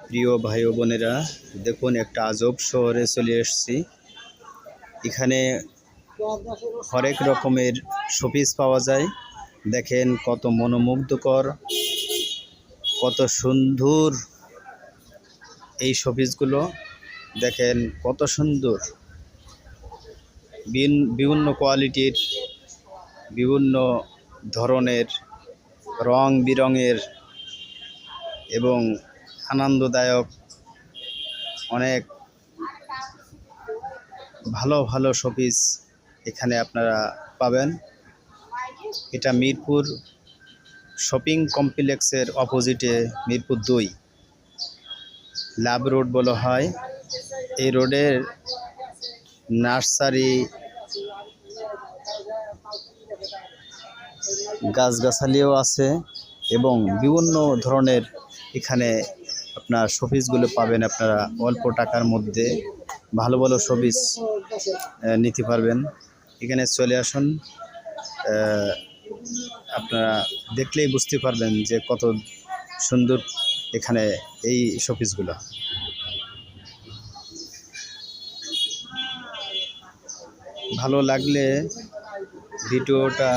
প্রিয় ভাই ও বোনেরা, দেখুন একটা আজব শহরে চলে এসেছি। এখানে হরেক রকমের শোপিস পাওয়া যায়। দেখেন কত মনোমুগ্ধকর, কত সুন্দর এই শোপিসগুলো। দেখেন কত সুন্দর, বিভিন্ন কোয়ালিটির, বিভিন্ন ধরনের, রং বেরঙের এবং আনন্দদায়ক অনেক ভালো ভালো শোপিস এখানে আপনারা পাবেন। এটা মিরপুর শপিং কমপ্লেক্সের অপোজিটে, মিরপুর 2 লাভ রোড বলা হয়। এই রোডের নার্সারি, গাছগাছালিও আছে এবং বিভিন্ন ধরনের এখানে আপনার শোপিসগুলো পাবেন। আপনারা অল্প টাকার মধ্যে ভালো ভালো শোপিস নিতে পারবেন। এখানে চলে আসুন, আপনারা দেখলেই বুঝতে পারবেন যে কত সুন্দর এখানে এই শোপিসগুলো। ভালো লাগলে ভিডিওটা